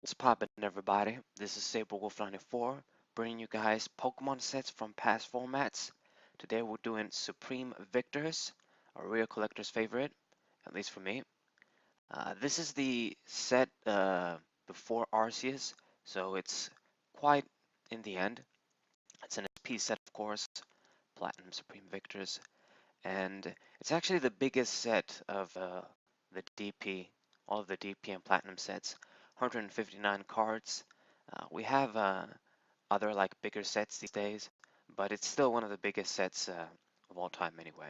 What's poppin', everybody? This is SaberWolf94, bringing you guys Pokemon sets from past formats. Today we're doing Supreme Victors, a real collector's favorite, at least for me. This is the set before Arceus, so it's quite in the end. It's an SP set, of course, Platinum Supreme Victors, and it's actually the biggest set of the DP, all of the DP and Platinum sets. 159 cards. We have other like bigger sets these days, but it's still one of the biggest sets of all time anyway.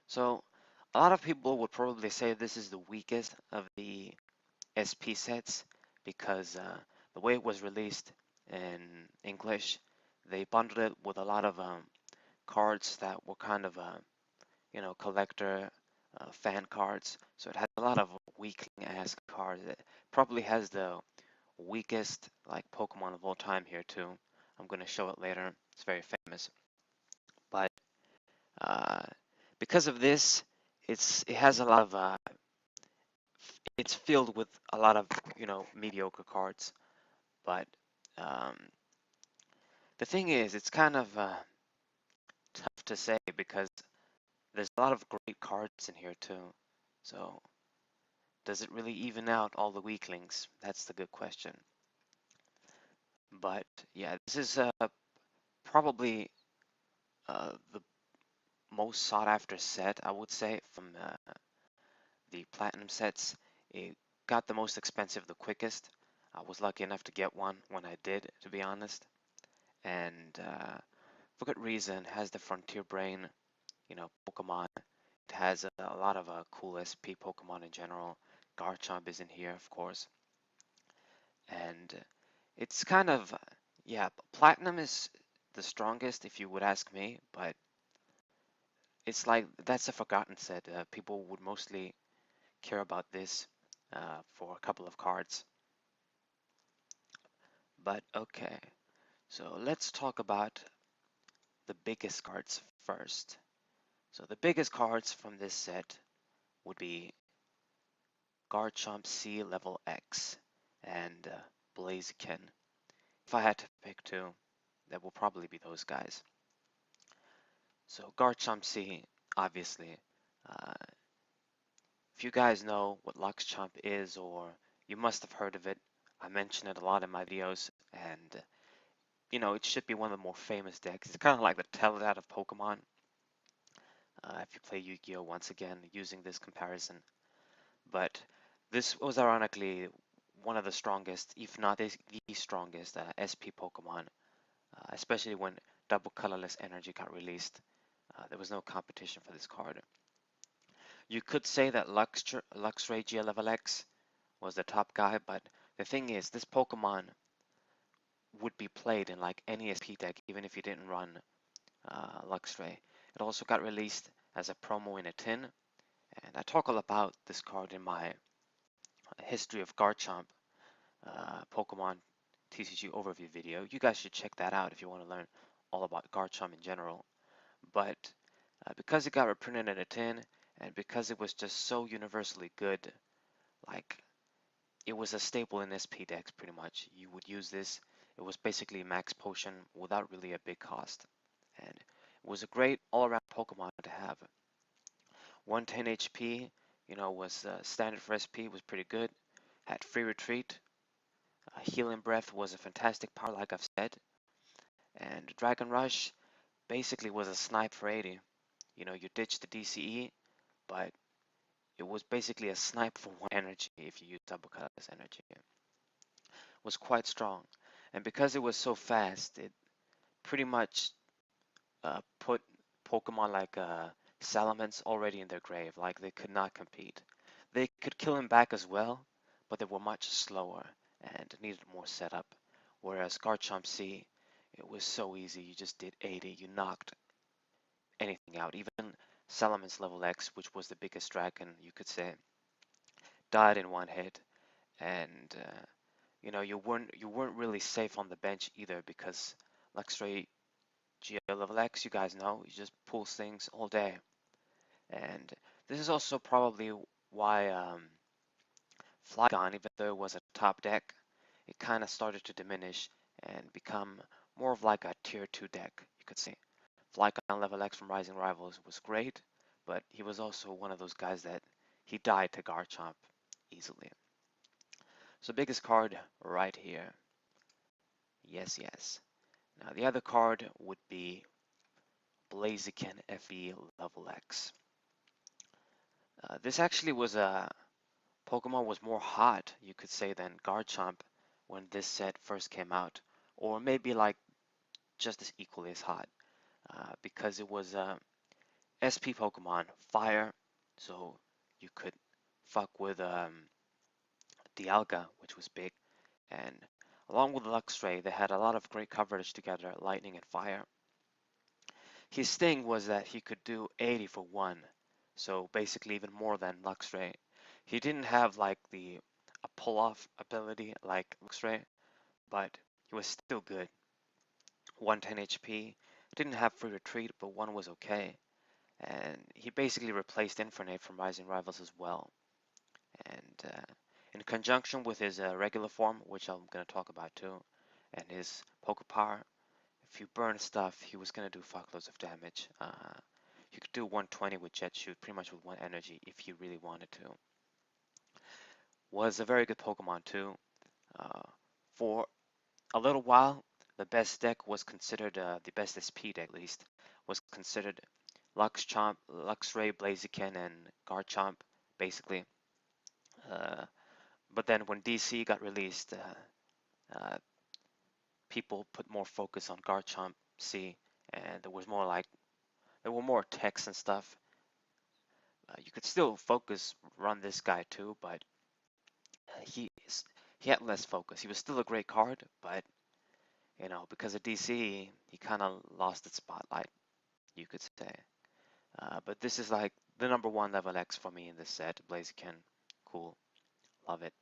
So a lot of people would probably say this is the weakest of the SP sets because the way it was released in English, they bundled it with a lot of cards that were kind of collector fan cards. So it has a lot of weakling-ass cards. It probably has the weakest like Pokemon of all time here too. I'm gonna show it later. It's very famous. But uh, because of this, it has a lot of it's filled with a lot of mediocre cards. But um, the thing is, it's kind of tough to say because there's a lot of great cards in here too. So does it really even out all the weaklings? That's the good question. But yeah, this is probably the most sought after set, I would say, from the platinum sets. It got the most expensive the quickest. I was lucky enough to get one when I did, to be honest. And for good reason, has the Frontier Brain, Pokemon. It has a lot of cool SP Pokemon in general. Garchomp is in here, of course. And it's kind of, yeah, Platinum is the strongest if you would ask me, but it's like that's a forgotten set. People would mostly care about this for a couple of cards. But okay, so let's talk about the biggest cards first. So the biggest cards from this set would be Garchomp C Level X and Blaziken. If I had to pick two, that will probably be those guys. So Garchomp C, obviously, uh, if you guys know what Luxchomp is, or you must have heard of it, I mention it a lot in my videos, and it should be one of the more famous decks. It's kind of like the Teledat of Pokemon. If you play Yu-Gi-Oh! Once again, using this comparison. But this was ironically one of the strongest, if not the strongest, SP Pokemon, especially when Double Colorless Energy got released. There was no competition for this card. You could say that Luxray GLevel X was the top guy, but the thing is, this Pokemon would be played in like any SP deck, even if you didn't run Luxray. It also got released as a promo in a tin, and I talk all about this card in my history of Garchomp Pokemon TCG overview video. You guys should check that out if you want to learn all about Garchomp in general. But because it got reprinted in a tin, and because it was just so universally good, like it was a staple in SP decks pretty much. You would use this. It was basically max potion without really a big cost. And it was a great all-around Pokemon to have. 110 HP, was standard for SP, was pretty good. Had free retreat. Healing Breath was a fantastic power, like I've said. And Dragon Rush basically was a snipe for 80. You ditched the DCE, but it was basically a snipe for 1 energy if you use double colorless energy. It was quite strong. And because it was so fast, it pretty much put Pokemon like Salamence already in their grave. Like they could not compete. They could kill him back as well, but they were much slower and needed more setup. Whereas Garchomp C, it was so easy. You just did 80. You knocked anything out. Even Salamence level X, which was the biggest dragon, you could say, died in one hit. And you weren't really safe on the bench either because Luxray GL level X, you guys know, he just pulls things all day. And this is also probably why Flygon, even though it was a top deck, it kind of started to diminish and become more of like a tier 2 deck, you could say. Flygon level X from Rising Rivals was great, but he was also one of those guys that he died to Garchomp easily. So biggest card right here. Yes, yes. Now the other card would be Blaziken FE level X. This actually was a Pokemon was more hot, you could say, than Garchomp when this set first came out, or maybe like just as equally as hot, because it was a SP Pokemon, Fire, so you could fuck with Dialga, which was big, and along with Luxray, they had a lot of great coverage together, Lightning and Fire. His thing was that he could do 80 for 1, so basically even more than Luxray. He didn't have like a pull-off ability like Luxray, but he was still good. 110 HP, didn't have free retreat, but 1 was okay. And he basically replaced Infernape from Rising Rivals as well. And in conjunction with his regular form, which I'm going to talk about too, and his Poke Power, if you burn stuff, he was going to do fuckloads of damage. You could do 120 with Jet Shoot, pretty much with 1 energy if you really wanted to. Was a very good Pokemon too. Uh, for a little while, the best deck was considered, the best SP deck at least, was considered Luxchomp, Luxray, Blaziken, and Garchomp, basically. Uh, but then when DC got released, uh, people put more focus on Garchomp C, and there were more texts and stuff. You could still run this guy too, but he he had less focus. He was still a great card, but because of DC, he kind of lost its spotlight, you could say. But this is like the number 1 level X for me in this set. Blaziken, cool, love it.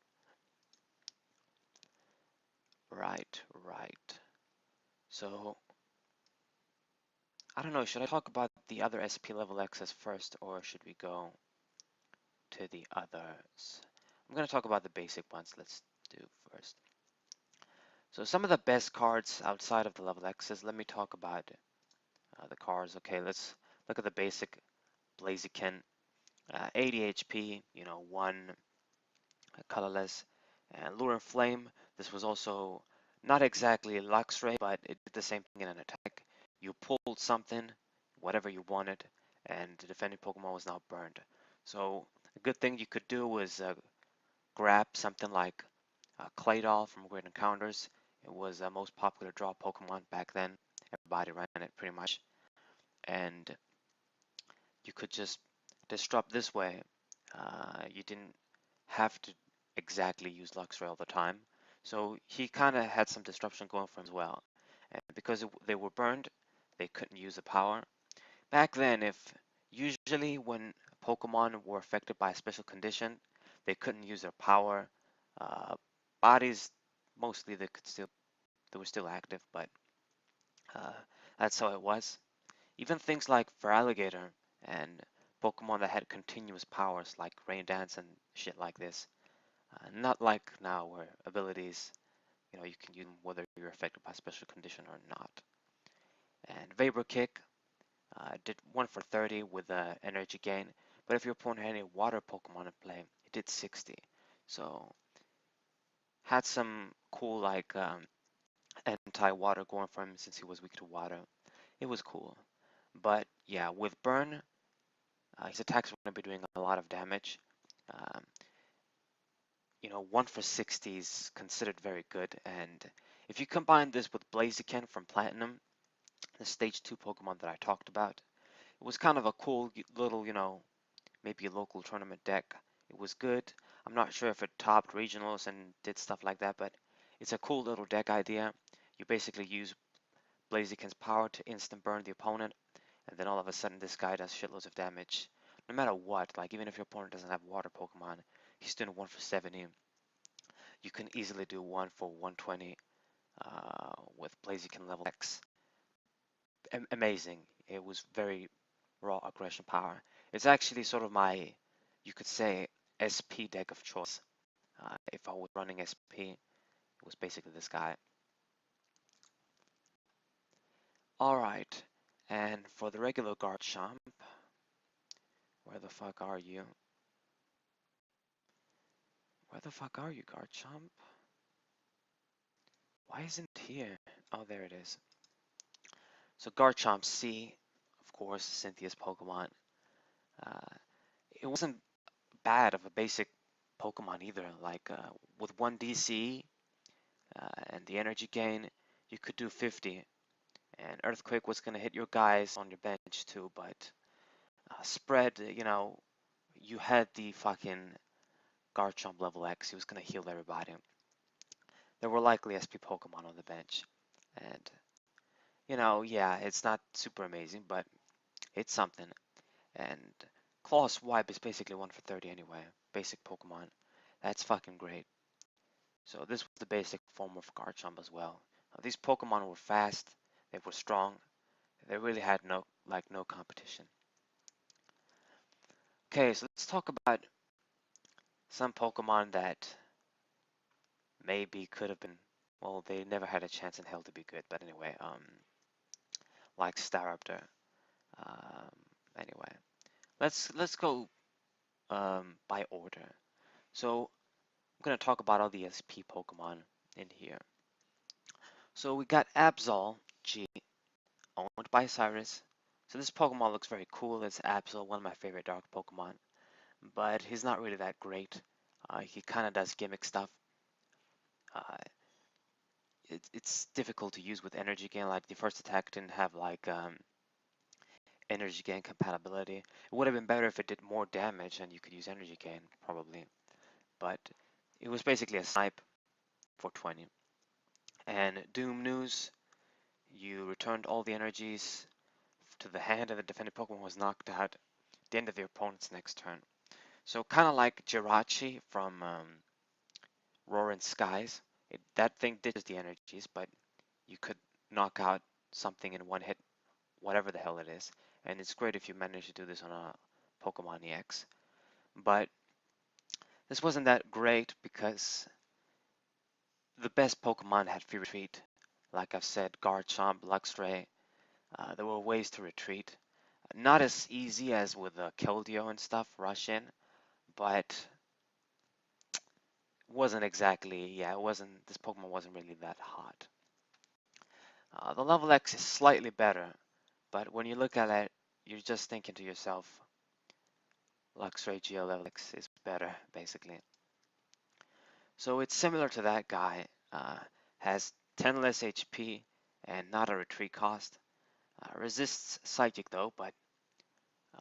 Right, right. So I don't know. Should I talk about the other SP level X's first, or should we go to the others? I'm gonna talk about the basic ones. Let's do first. So some of the best cards outside of the level X's. Let me talk about the cards. Okay, let's look at the basic Blaziken. 80 HP, 1 colorless, and Lure and Flame. This was also not exactly Luxray, but it did the same thing in an attack. You pulled something, whatever you wanted, and the defending Pokemon was now burned. So a good thing you could do was grab something like Claydol from Great Encounters. It was the most popular draw Pokemon back then. Everybody ran it pretty much, and you could just disrupt this way. You didn't have to exactly use Luxray all the time. So he kind of had some disruption going for him as well. And because they were burned, they couldn't use the power. Back then, if usually when Pokemon were affected by a special condition, they couldn't use their power. Uh, Bodies, mostly they were still active, but uh, that's how it was. Even things like Feraligatr and Pokemon that had continuous powers like Rain Dance and shit like this. Not like now where abilities, you can use them whether you're affected by a special condition or not. And Vapor Kick did 1 for 30 with energy gain, but if your opponent had any water Pokemon in play, it did 60. So had some cool like anti-water going for him since he was weak to water. It was cool. But yeah, with Burn, his attacks are going to be doing a lot of damage. Um, 1 for 60 is considered very good. And if you combine this with Blaziken from Platinum, the stage 2 Pokemon that I talked about, it was kind of a cool little, maybe a local tournament deck. It was good. I'm not sure if it topped regionals and did stuff like that, but it's a cool little deck idea. You basically use Blaziken's power to instant burn the opponent, and then all of a sudden this guy does shitloads of damage. No matter what, like even if your opponent doesn't have water Pokemon, he's doing 1 for 70. You can easily do 1 for 120 with Blaziken level X. Amazing. It was very raw aggression power. It's actually sort of my, you could say, SP deck of choice. if I was running SP, it was basically this guy. Alright, and for the regular Garchomp, where the fuck are you? Where the fuck are you, Garchomp? Why isn't it here? Oh, there it is. So Garchomp C, of course, Cynthia's Pokemon. Uh, it wasn't bad of a basic Pokemon either. Like with 1 DC and the energy gain, you could do 50. And Earthquake was going to hit your guys on your bench too, but spread, you had the fucking Garchomp level X. He was going to heal everybody. There were likely SP Pokemon on the bench. And, yeah, it's not super amazing, but it's something. And Claw Swipe is basically 1 for 30 anyway. Basic Pokemon. That's fucking great. So this was the basic form of Garchomp as well. These Pokemon were fast, they were strong, they really had no competition. Okay, so let's talk about some Pokemon that maybe could have been, well, they never had a chance in hell to be good, but anyway, like Staraptor. Um, anyway, let's go by order. So I'm gonna talk about all the SP Pokemon in here. So we got Absol G, owned by Cyrus. So this Pokemon looks very cool. It's Absol, one of my favorite dark Pokemon, but he's not really that great. He kind of does gimmick stuff. Uh, it's difficult to use with energy gain. Like the first attack didn't have like energy gain compatibility. It would have been better if it did more damage and you could use energy gain probably. But it was basically a snipe for 20. And Doom News, you returned all the energies to the hand and the defending Pokemon was knocked out at the end of your opponent's next turn. So kind of like Jirachi from Roaring Skies. That thing ditches the energies, but you could knock out something in one hit, whatever the hell it is. And it's great if you manage to do this on a Pokemon EX. But this wasn't that great because the best Pokemon had free retreat. Like I've said, Garchomp, Luxray, there were ways to retreat. Not as easy as with Keldeo and stuff, rush in, but wasn't exactly, yeah, this Pokemon wasn't really that hot. The level X is slightly better, but when you look at it, you're just thinking to yourself, Luxray GL level X is better, basically. So it's similar to that guy, has 10 less HP and not a retreat cost. Resists Psychic though, but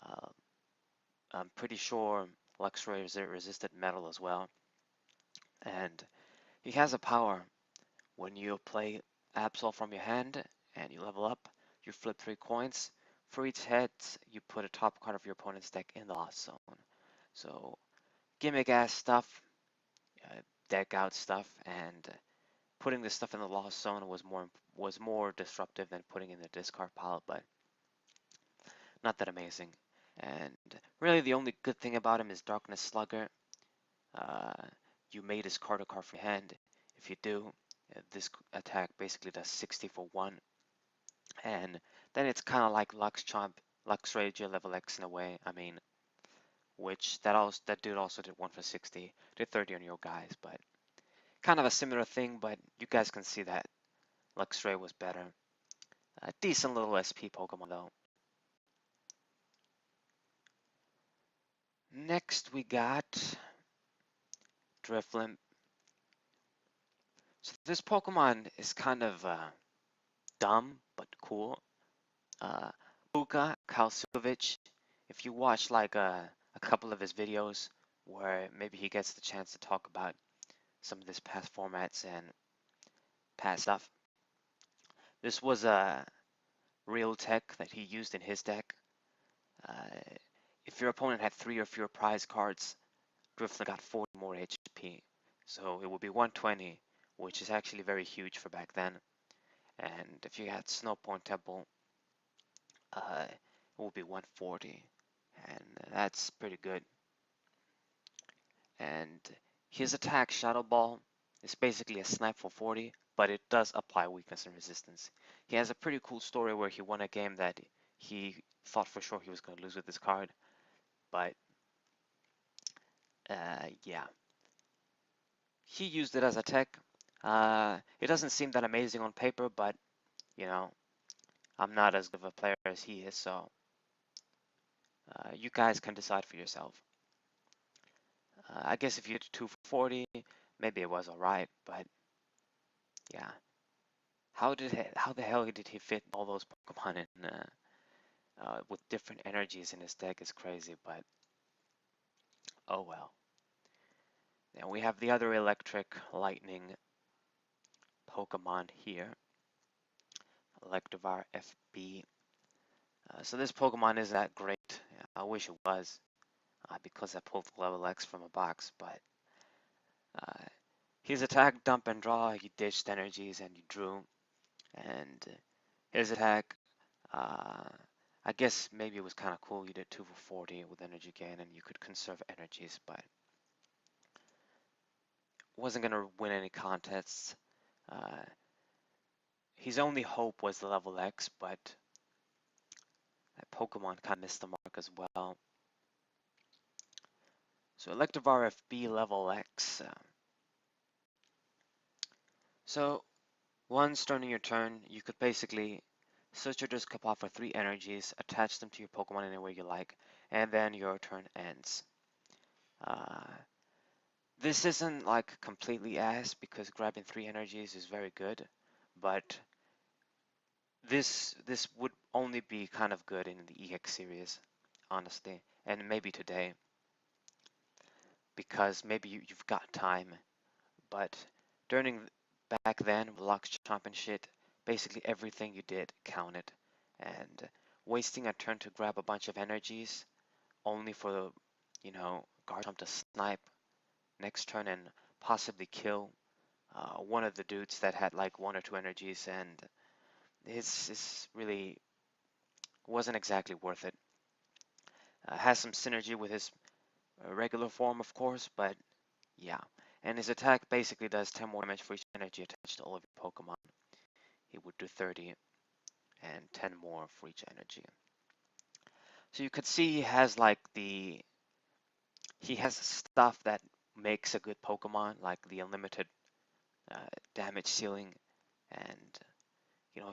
uh, I'm pretty sure Luxray resisted Metal as well. And he has a power. When you play Absol from your hand and you level up, you flip 3 coins. For each hit, you put a top card of your opponent's deck in the lost zone. So gimmick ass stuff, deck out stuff, and putting this stuff in the lost zone was more disruptive than putting in the discard pile, but not that amazing. And really the only good thing about him is Darkness Slugger. Uh, you may discard a card from your hand. If you do, this attack basically does 60 for 1. And then it's kind of like Luxray level X in a way. I mean, which that dude also did 1 for 60, did 30 on your guys, but kind of a similar thing, but you guys can see that Luxray was better. A decent little SP Pokemon though. Next we got Drifloon. So this Pokemon is kind of dumb but cool. Puka Kalsukovich, if you watch like a couple of his videos where maybe he gets the chance to talk about some of his past formats and past stuff, this was a real tech that he used in his deck. Uh, if your opponent had 3 or fewer prize cards, Drifloon got 40 more HP. So it would be 120, which is actually very huge for back then. And if you had Snowpoint Temple, it would be 140. And that's pretty good. And His attack, Shadow Ball, is basically a snipe for 40, but it does apply weakness and resistance. He has a pretty cool story where he won a game that he thought for sure he was going to lose with this card, but yeah, he used it as a tech. It doesn't seem that amazing on paper, but you know, I'm not as good of a player as he is, so you guys can decide for yourself. I guess if you did 240, maybe it was alright, but yeah. How the hell did he fit all those Pokemon in with different energies in his deck is crazy, but oh well. Then we have the other electric lightning Pokemon here, Electivire FB. So this Pokemon isn't that great. I wish it was, because I pulled level X from a box, but uh, his attack, dump and draw, you ditched energies and you drew, and his attack, uh, I guess maybe it was kind of cool. You did 2 for 40 with energy gain and you could conserve energies, but wasn't going to win any contests. Uh, his only hope was the level X, but that Pokemon kind of missed the mark as well. So Electivire FB level X. So once during your turn, you could basically search your disc up for 3 energies, attach them to your Pokemon any way you like, and then your turn ends. Uh, this isn't like completely ass because grabbing 3 energies is very good, but this would only be kind of good in the EX series, honestly, and maybe today, because maybe you've got time. But during back then, with Lockchomp and shit, basically everything you did counted, and wasting a turn to grab a bunch of energies only for Garchomp to snipe next turn and possibly kill one of the dudes that had like 1 or 2 energies, and it's really wasn't exactly worth it. Has some synergy with his regular form, of course, but yeah. And his attack basically does 10 more damage for each energy attached to all of your Pokemon. He would do 30 and 10 more for each energy. So you could see he has stuff that makes a good Pokemon, like the unlimited damage ceiling, and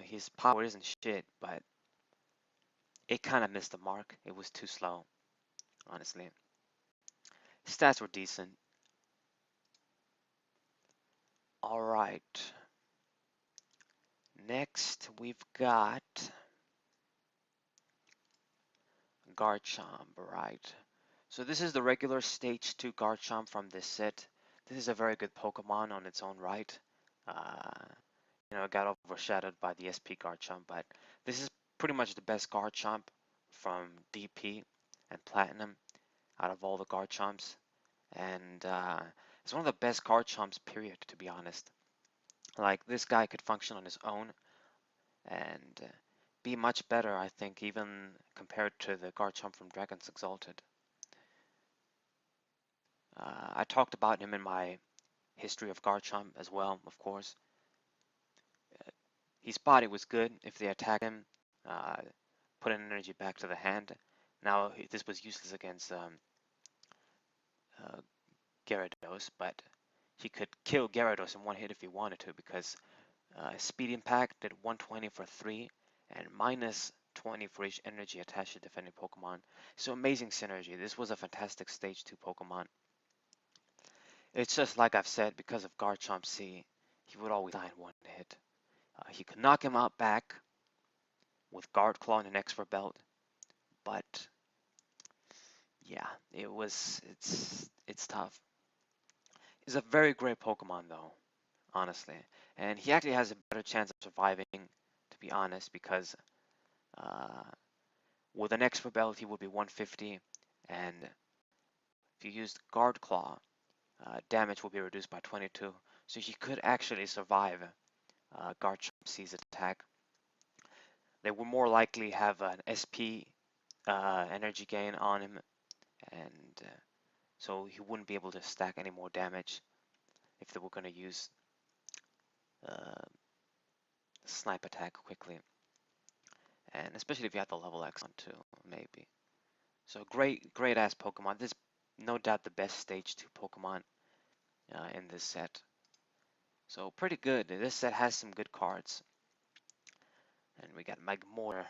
his power isn't shit, but it kind of missed the mark. It was too slow, honestly. Stats were decent. All right. Next, we've got Garchomp, right? So this is the regular Stage 2 Garchomp from this set. This is a very good Pokemon on its own right. Uh, it got overshadowed by the SP Garchomp, but this is pretty much the best Garchomp from DP and Platinum out of all the Garchomps. And it's one of the best Garchomps, period, to be honest. Like, this guy could function on his own and be much better, I think, even compared to the Garchomp from Dragons Exalted. I talked about him in my history of Garchomp as well, of course. His body was good if they attack him, uh, put an energy back to the hand. Now, this was useless against uh, Gyarados, but he could kill Gyarados in one hit if he wanted to, because Speed Impact did 120 for 3 and minus 20 for each energy attached to defending Pokemon. So amazing synergy. This was a fantastic Stage 2 Pokemon. It's just like I've said, because of Garchomp C, he would always die in one hit. He could knock him out back with Guard Claw and an Expert Belt, but yeah, it's tough. He's a very great Pokemon though, honestly, and he actually has a better chance of surviving, to be honest, because uh, with an Expert Belt he would be 150, and if you used Guard Claw, damage will be reduced by 22, so he could actually survive Garchomp C's attack. They would more likely have an SP energy gain on him, and so he wouldn't be able to stack any more damage if they were going to use uh, snipe attack quickly, and especially if you have the level X on too, maybe. So great ass Pokemon. This is no doubt the best stage 2 Pokemon in this set. So pretty good. This set has some good cards. And we got Magmortar.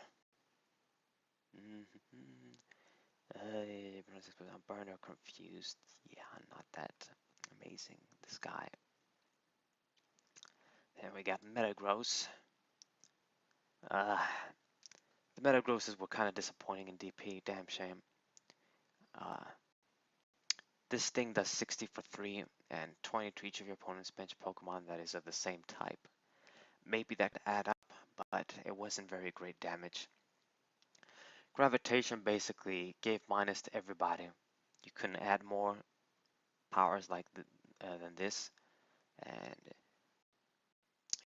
Burner confused. Yeah, not that amazing. This guy. Then we got Metagross. Uh, the Metagrosses were kind of disappointing in DP. Damn shame. Uh, this thing does 60 for 3 and 20 to each of your opponent's bench Pokemon that is of the same type. Maybe that could add up, but it wasn't very great damage. Gravitation basically gave minus to everybody. You couldn't add more powers like than this, and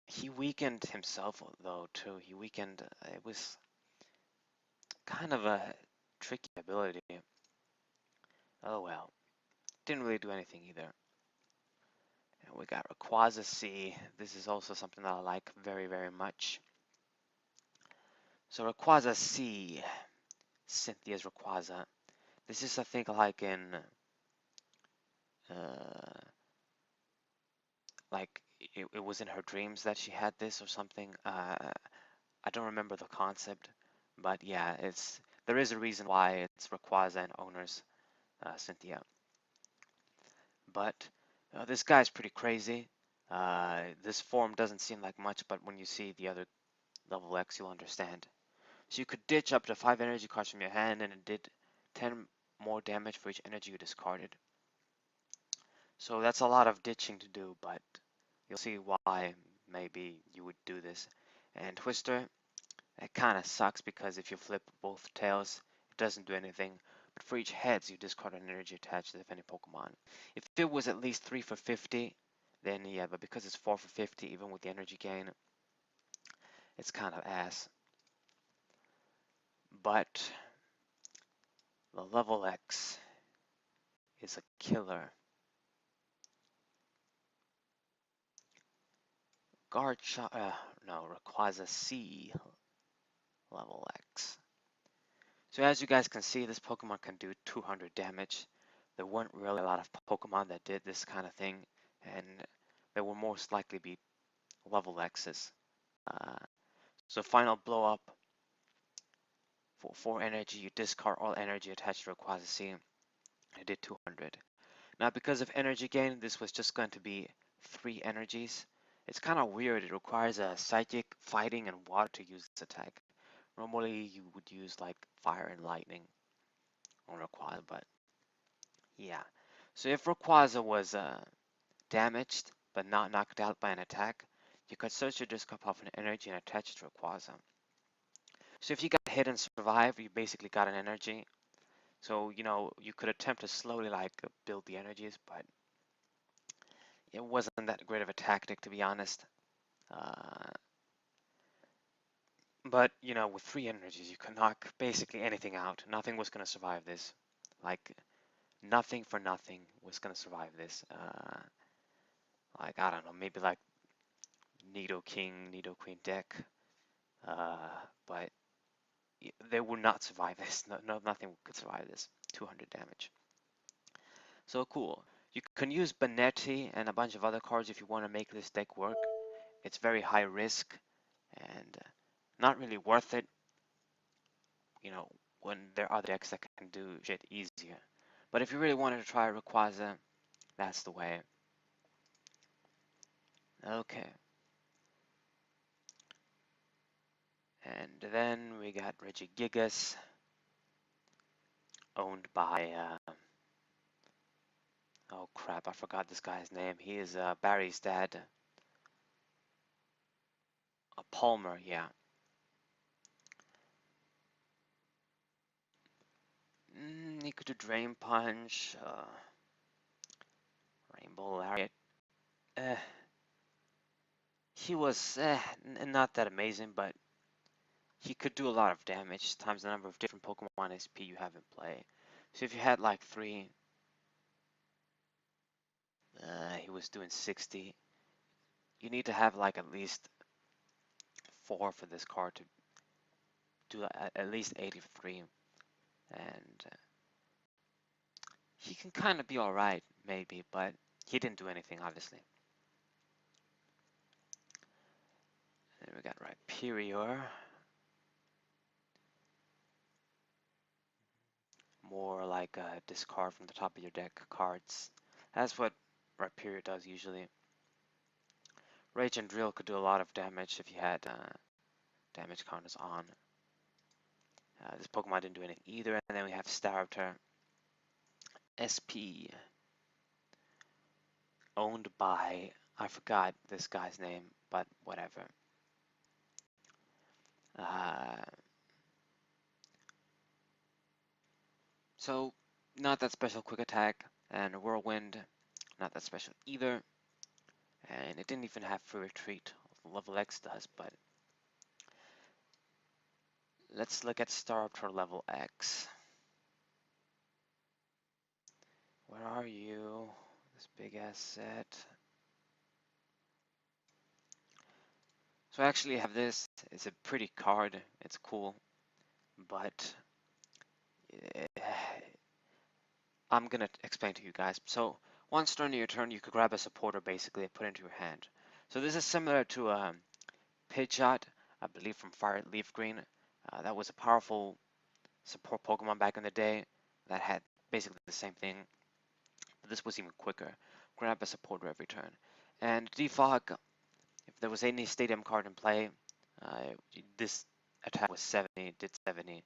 he weakened himself though too. He weakened. It was kind of a tricky ability. Oh well, didn't really do anything either. And we got Rayquaza C. This is also something that I like very much. So Rayquaza C, Cynthia's Rayquaza. This is I think like in like it was in her dreams that she had this or something. I don't remember the concept, but yeah, there is a reason why it's Rayquaza and owners Cynthia. But this guy's pretty crazy. This form doesn't seem like much, but when you see the other level X, you'll understand. So you could ditch up to 5 energy cards from your hand, and it did 10 more damage for each energy you discarded. So that's a lot of ditching to do, but you'll see why maybe you would do this. And Twister, it kind of sucks because if you flip both tails, it doesn't do anything. But for each heads, you discard an energy attached to the defending Pokemon. If it was at least 3 for 50, then yeah, but because it's 4 for 50, even with the energy gain, it's kind of ass. But the level X is a killer. Rayquaza C level X. So as you guys can see, this Pokemon can do 200 damage. There weren't really a lot of Pokemon that did this kind of thing, and they will most likely be level X's. Uh, so final blow up for 4 energy, you discard all energy attached to Rayquaza C. It did 200. Now because of energy gain, this was just going to be 3 energies. It's kind of weird. It requires a Psychic, Fighting, and Water to use this attack. Normally you would use like Fire and Lightning on Rayquaza, but yeah. So if Rayquaza was damaged but not knocked out by an attack, you could search your discard pile for an energy and attach it to Rayquaza. So if you got hit and survive, you basically got an energy. So, you could attempt to slowly like build the energies, but it wasn't that great of a tactic to be honest. But, with 3 energies, you could knock basically anything out. Nothing was going to survive this. Like, nothing for nothing was going to survive this. Like, I don't know, maybe like Nidoking, Nidoqueen deck. But they would not survive this. Nothing could survive this. 200 damage. So cool. You can use Benetti and a bunch of other cards if you want to make this deck work. It's very high risk and not really worth it, when there are other decks that can do shit easier. But if you really wanted to try Rayquaza, that's the way. Okay. And then we got Regigigas, owned by, oh crap, I forgot this guy's name. He is Barry's dad. Palmer, yeah. He could do Drain Punch, Rainbow Lariat. He was not that amazing, but he could do a lot of damage times the number of different Pokemon SP you have in play. So if you had like 3 He was doing 60. You need to have like at least 4 for this card to do at least 83. And he can kind of be alright, maybe, but he didn't do anything, obviously. Then we got Rhyperior. More like a discard from the top of your deck cards. That's what Rhyperior does usually. Rage and Drill could do a lot of damage if you had damage counters on. This Pokemon didn't do anything either. And then we have Staraptor SP, owned by, I forgot this guy's name, but whatever. So, not that special quick attack, and Whirlwind, not that special either. And it didn't even have free retreat, level X does, but let's look at Staraptor level X. Where are you? This big ass set. So I actually have this. It's a pretty card. It's cool, but I'm gonna explain to you guys. So once during your turn, you could grab a supporter basically and put it into your hand. So this is similar to Pidgeot, I believe from Fire Leaf Green. That was a powerful support Pokemon back in the day that had basically the same thing, but this was even quicker. Grab a supporter every turn. And Defog, if there was any stadium card in play, this attack was 70, it did 70.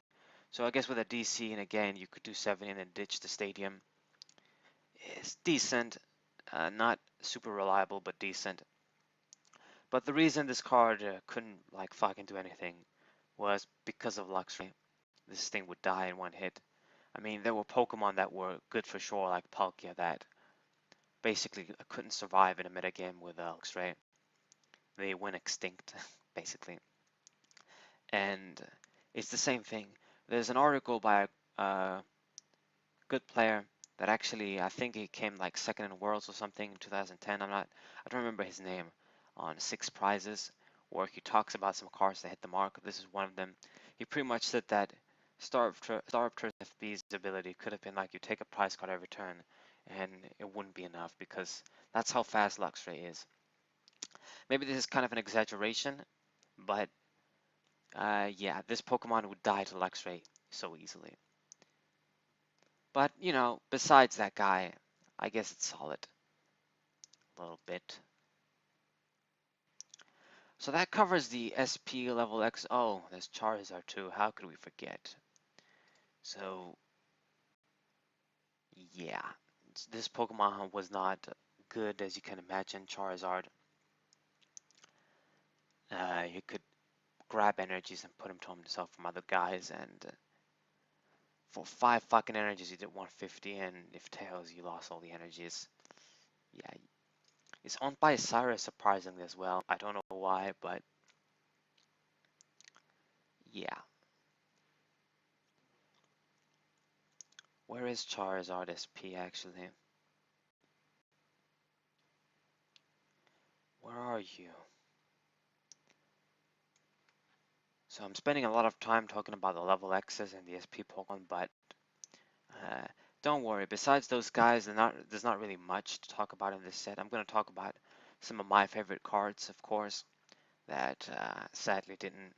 So I guess with a DC and again, you could do 70 and then ditch the stadium. It's decent, not super reliable, but decent. But the reason this card couldn't like fucking do anything was because of Luxray. This thing would die in one hit. I mean, there were Pokemon that were good for sure, like Palkia, that basically couldn't survive in a metagame with Luxray. They went extinct, basically. And it's the same thing. There's an article by a good player that actually, I think he came like second in Worlds or something in 2010. I don't remember his name, on 6 prizes, where he talks about some cards that hit the mark. This is one of them. He pretty much said that Staraptor's FB's ability could have been like you take a prize card every turn, and it wouldn't be enough because that's how fast Luxray is. Maybe this is kind of an exaggeration, but yeah, this Pokemon would die to Luxray so easily. But, you know, besides that guy, I guess it's solid. A little bit. So that covers the SP level X. Oh, there's Charizard too. How could we forget? So, yeah. This Pokemon was not good, as you can imagine, Charizard. He could grab energies and put them to himself from other guys, and for 5 fucking energies, he did 150, and if Tails, you lost all the energies. Yeah, it's owned by Cyrus, surprisingly, as well. I don't know why, but yeah. Where is Charizard SP, actually? Where are you? So I'm spending a lot of time talking about the level X's and the SP Pokemon, but uh, don't worry. Besides those guys, there's not really much to talk about in this set. I'm going to talk about some of my favorite cards, of course, that sadly didn't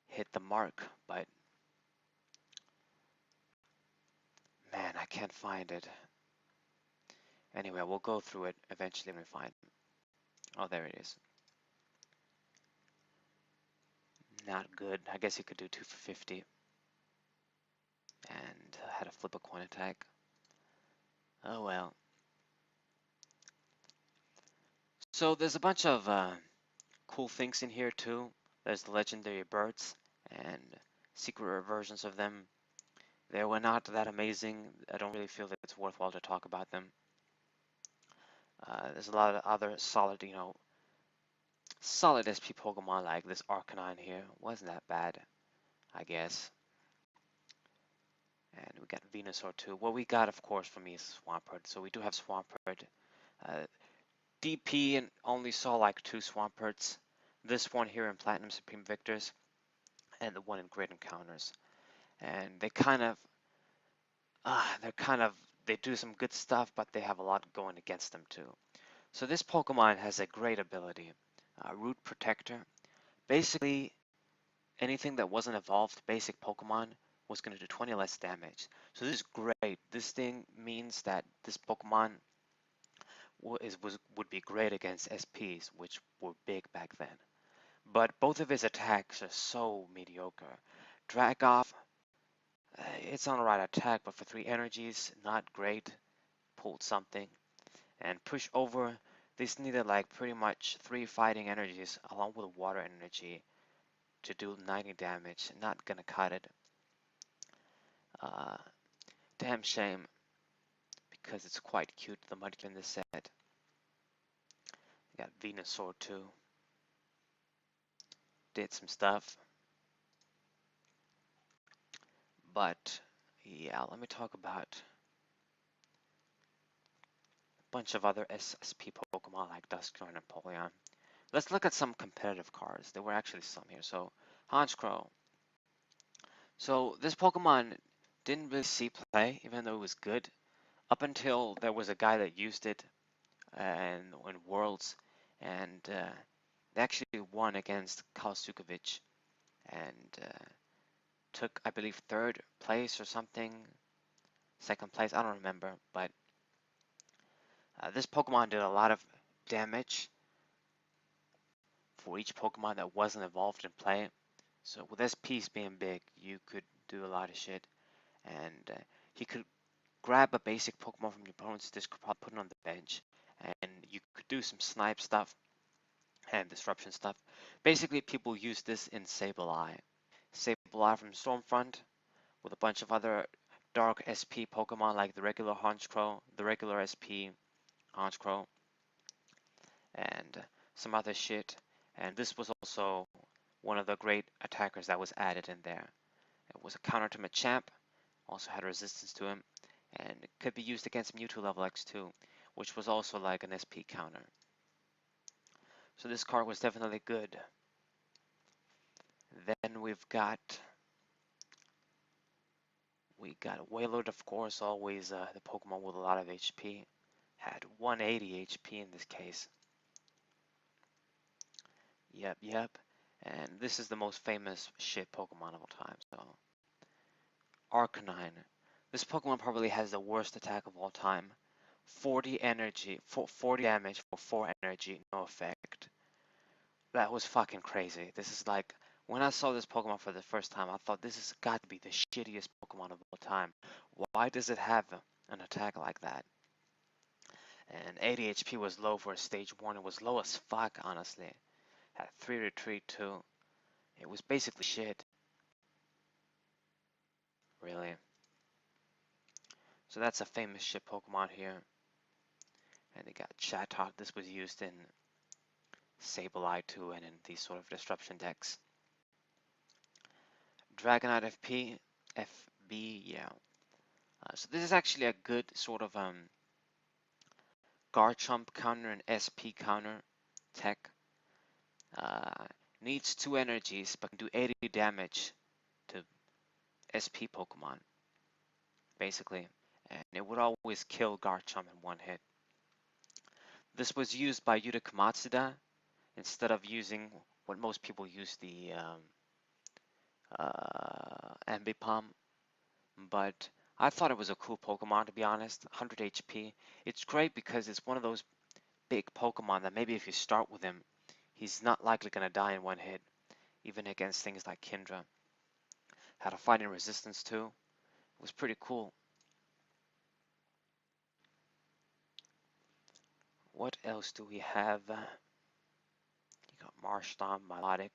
hit the mark, but man, I can't find it. Anyway, we'll go through it eventually when we find it. Oh, there it is. Not good. I guess you could do 2 for 50. And had a flip a coin attack. Oh well. So there's a bunch of cool things in here too. There's the legendary birds and secret versions of them. They were not that amazing. I don't really feel that it's worthwhile to talk about them. There's a lot of other solid, you know, solid SP Pokemon like this Arcanine here. Wasn't that bad, I guess. And we got Venusaur too. What we got, of course, for me is Swampert. So we do have Swampert. Uh, DP and only saw like 2 Swamperts. This one here in Platinum Supreme Victors, and the one in Great Encounters. And they're kind of, they do some good stuff, but they have a lot going against them too. So this Pokemon has a great ability, Root Protector. Basically, anything that wasn't evolved basic Pokemon was going to do 20 less damage. So this is great. This thing means that this Pokemon would be great against SPs, which were big back then. But both of his attacks are so mediocre. Drag off, it's on the right attack, but for 3 energies, not great. Pulled something. And push over, this needed like pretty much 3 fighting energies along with water energy to do 90 damage. Not gonna cut it. Uh, Damn shame, because it's quite cute, the Mudkip in this set. Got Venusaur too. Did some stuff. But yeah, let me talk about a bunch of other SP Pokemon like Dusknoir and Napoleon. Let's look at some competitive cards. There were actually some here. So Honchkrow. So this Pokemon didn't really see play, even though it was good, up until there was a guy that used it in Worlds, and they actually won against Kalsukovic and took, I believe, 3rd place or something, 2nd place, I don't remember, but this Pokemon did a lot of damage for each Pokemon that wasn't evolved in play. So with SPs being big, you could do a lot of shit, and he could grab a basic Pokemon from your opponent's discard, put it on the bench, and you could do some snipe stuff and disruption stuff. Basically, people use this in Sableye. Sableye from Stormfront with a bunch of other dark SP Pokemon like the regular Honchkrow, the regular SP Honchkrow, and some other shit. And this was also one of the great attackers that was added in there. It was a counter to Machamp, also had resistance to him, and it could be used against Mewtwo level X2, which was also like an SP counter. So this card was definitely good. Then we got Wailord, of course, always the Pokemon with a lot of HP. Had 180 HP in this case. Yep. And this is the most famous shit Pokemon of all time. So Arcanine. This Pokemon probably has the worst attack of all time. 40 energy, 40 damage for 4 energy, no effect. That was fucking crazy. This is like, when I saw this Pokemon for the first time, I thought this has got to be the shittiest Pokemon of all time. Why does it have an attack like that? And 80 HP was low for a stage 1. It was low as fuck, honestly. Had 3 retreat too. It was basically shit. Really. So that's a famous shit Pokemon here. And they got Chatot. This was used in Sableye too and in these sort of disruption decks. Dragonite FB, yeah. So this is actually a good sort of Garchomp counter and SP counter tech. Needs 2 energies but can do 80 damage to SP Pokemon, basically. And it would always kill Garchomp in 1 hit. This was used by Yutaka Matsuda instead of using what most people use, the Ambipom. But I thought it was a cool Pokemon, to be honest. 100 HP. It's great because it's one of those big Pokemon that maybe if you start with him, he's not likely going to die in 1 hit, even against things like Kindra. Had a fighting resistance too. It was pretty cool. What else do we have? You got Marshtomp, Milotic.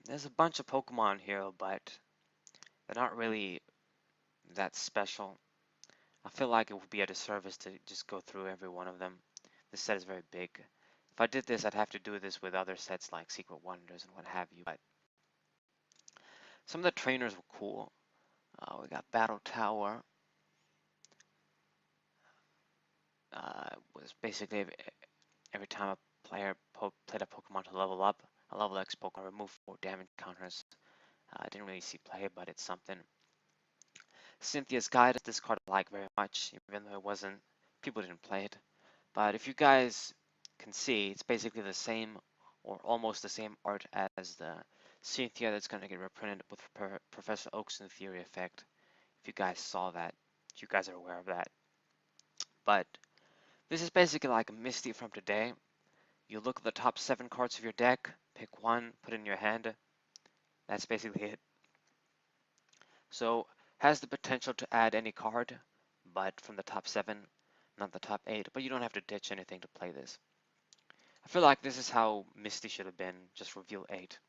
There's a bunch of Pokemon here, but they're not really that special. I feel like it would be a disservice to just go through every one of them. This set is very big. If I did this, I'd have to do this with other sets like Secret Wonders and what have you, but some of the trainers were cool. We got Battle Tower. Was basically every time a player played a Pokemon to level up, a level X Pokemon removed 4 damage counters. I didn't really see play, but it's something. Cynthia's Guide, this card I like very much, even though it wasn't, people didn't play it. But if you guys can see, it's basically the same or almost the same art as the Cynthia that's going to get reprinted with Professor Oak's new theory effect. If you guys saw that, if you guys are aware of that. But this is basically like a Misty from today. You look at the top 7 cards of your deck, pick one, put it in your hand. That's basically it. So has the potential to add any card, but from the top 7, not the top 8. But you don't have to ditch anything to play this. I feel like this is how Misty should have been, just reveal 8.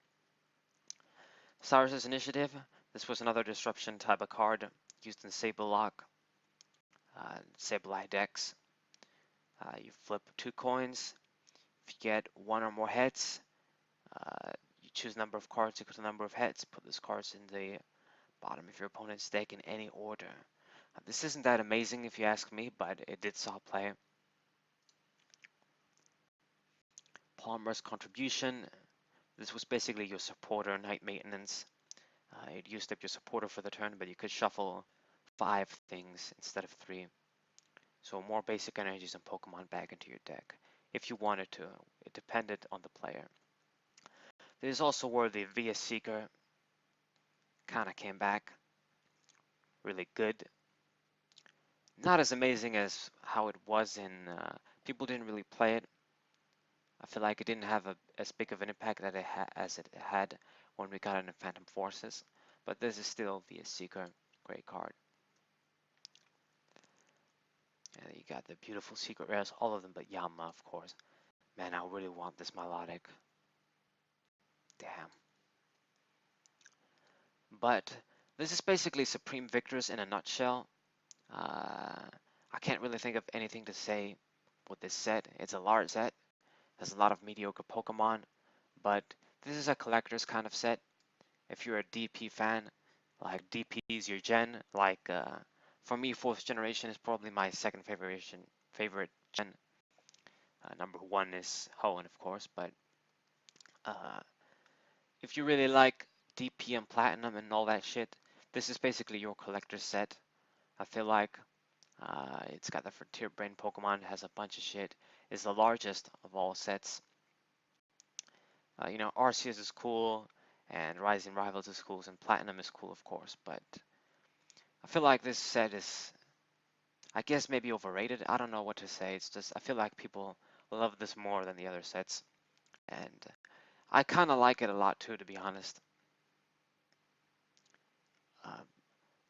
Cyrus's Initiative. This was another disruption type of card used in Sableye decks. You flip 2 coins. If you get 1 or more heads, you choose number of cards equal to the number of heads. Put those cards in the bottom of your opponent's deck in any order. This isn't that amazing if you ask me, but it did saw play. Palmer's Contribution. This was basically your supporter night maintenance. It used up your supporter for the turn, but you could shuffle 5 things instead of 3. So more basic energies and Pokemon back into your deck, if you wanted to. It depended on the player. This is also where the VS Seeker kind of came back. Really good. Not as amazing as how it was in... people didn't really play it. I feel like it didn't have as big of an impact as it had when we got it in Phantom Forces. But this is still VS Seeker. Great card. And you got the beautiful secret rares, all of them but Yama, of course. Man, I really want this melodic. Damn. But this is basically Supreme Victors in a nutshell. I can't really think of anything to say with this set. It's a large set. There's a lot of mediocre Pokemon. But this is a collector's kind of set. If you're a DP fan, like DP is your gen, like for me, 4th generation is probably my second favorite gen. Number 1 is Hoenn, of course, but if you really like DP and Platinum and all that shit, this is basically your collector's set. I feel like it's got the Frontier Brain Pokemon, has a bunch of shit, is the largest of all sets. You know, Arceus is cool, and Rising Rivals is cool, and Platinum is cool, of course, but I feel like this set is, I guess, maybe overrated. I don't know what to say. It's just, I feel like people love this more than the other sets, and I kind of like it a lot too, to be honest.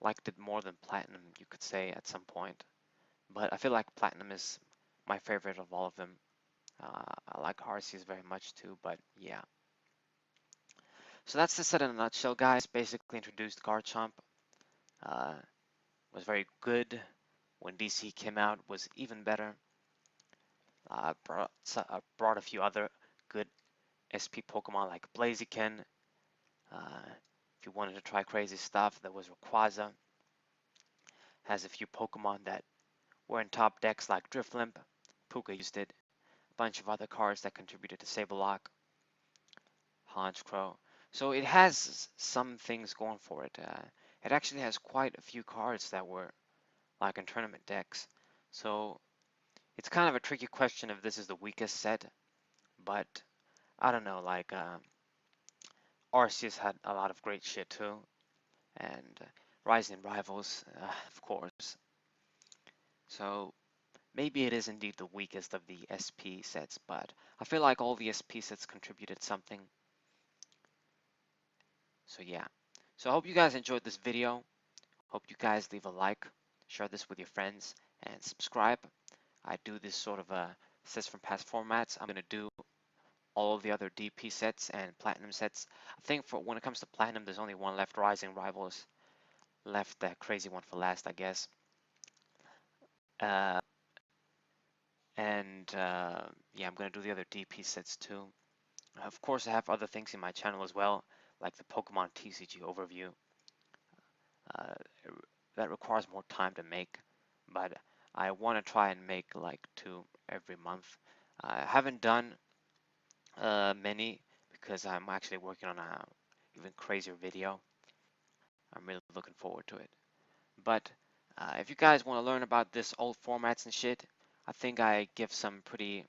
Liked it more than Platinum, you could say, at some point. But I feel like Platinum is my favorite of all of them. I like Arceus very much too, but yeah. So that's the set in a nutshell, guys. Basically introduced Garchomp. Was very good. When DC came out, was even better. Brought a few other good SP Pokemon like Blaziken. If you wanted to try crazy stuff, there was Rayquaza. Has a few Pokemon that were in top decks like Drifblim. Puka used it. A bunch of other cards that contributed to Sableye. Honchkrow. So it has some things going for it. It actually has quite a few cards that were like in tournament decks. So it's kind of a tricky question if this is the weakest set, but I don't know, like Arceus had a lot of great shit too, and Rising Rivals, of course. So maybe it is indeed the weakest of the SP sets, but I feel like all the SP sets contributed something. So yeah. So I hope you guys enjoyed this video. Hope you guys leave a like, share this with your friends, and subscribe. I do this sort of sets from past formats. I'm going to do all of the other DP sets and Platinum sets. I think for when it comes to Platinum, there's only one left, Rising Rivals. Left that crazy one for last, I guess. Uh, yeah, I'm going to do the other DP sets too. Of course, I have other things in my channel as well, like the Pokemon TCG overview. Uh, that requires more time to make, but I want to try and make like 2 every month. I haven't done many because I'm actually working on a even crazier video. I'm really looking forward to it. But if you guys want to learn about this old formats and shit, I think I give some pretty,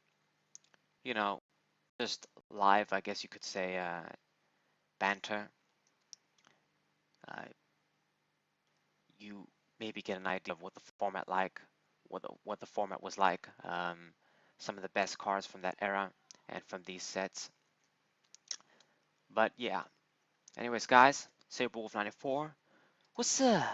you know, just live, I guess you could say, banter. Uh, you maybe get an idea of what the format like, what the format was like, some of the best cards from that era and from these sets. But yeah, anyways, guys, Saberwolf94, what's up?